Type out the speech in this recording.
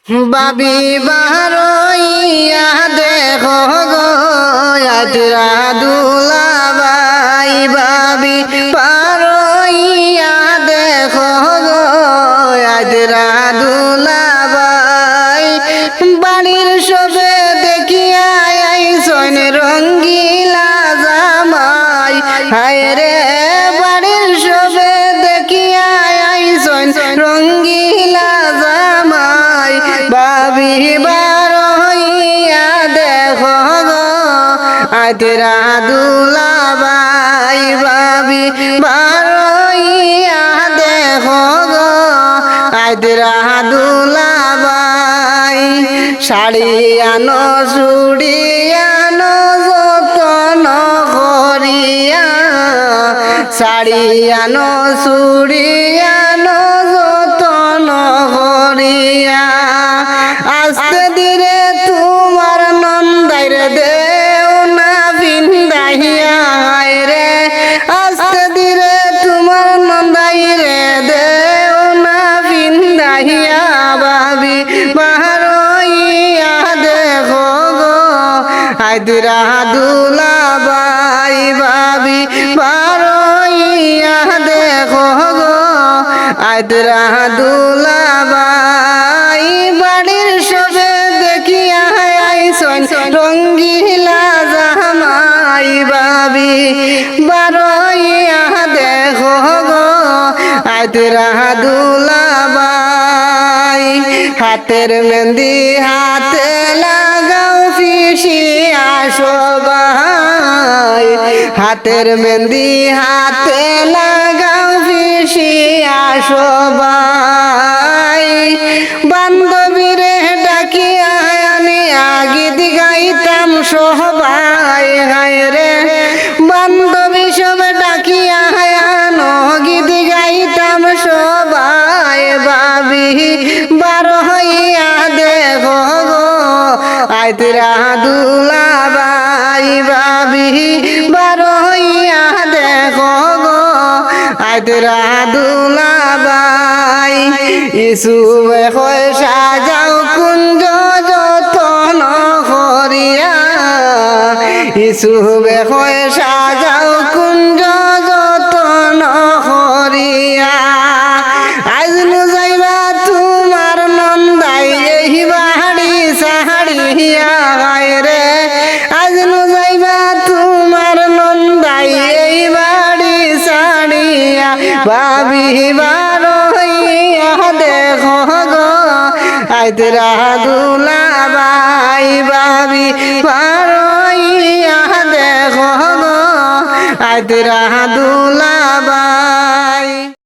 বাবি বারইয়া দেখো গো আজরা দুলাবাই বাবি বারইয়া দেখো গো আজরা দুলাবাই বাড়ির সবে দেখিয়া আইসন রঙ্গিলা জামাই হায় রে বাড়ির সবে দেখিয়া আইসন রঙ্গিলা জামাই বাবি বারইয়া দেখো গো আজরা দুলাবাই বাবি বারইয়া দেখো গো আজরা দুলাবাই শাড়ি আনো চুড়ি আনো যতন করিয়া শাড়ি আনো চুড়ি আনো যতন করিয়া আস্তে ধীরে তোমার নন্দাইর দেও না বিন্দাইয়া রে আস্তে ধীরে তোমার নন্দাইরে দেও না বিন্দাইয়া বাবি বারইয়া দেখো গো আজরা দুলাবাই বাবি বারইয়া দেখো গো আজরা দুলাবাই বাড়ির সবে দেখিয়া আইসন রঙ্গিলা জামাই বাবি বারইয়া দেখো গো আজরা দুলাবাই হাতের মেহেন্দি হাতে লাগাও পিছিয়া সবাই হাতের মেহেন্দি হাতে লাগাও পিছিয়া সবাই বান্ধবীরে ডাকিয়া আনি গীত গাইতাম সবাই হায় রে বান্ধবী সব ডাকিয়া আনো গীত গাইতাম সবাই বাবি বারইয়া দেখো গো আজরা দুলাবাই বাবি বারইয়া দেখো গো আজরা দুলাবাই ইসুবে হয় সাজাও কুঞ্জ যতন করিয়া ইসুবে হয় সাজাও কুঞ্জ যতন করিয়া আজ নু যাইবা তোমার নন্দাই এই বাড়ি সাহাড়িয়া রে আজ নু যাইবা তোমার নন্দাই এই বাড়ি সাড়িয়া বাবি বারইয়া দেখো গো আজরা দুলাবাই বাবি বারইয়া দেখো গো আজরা দুলাবাই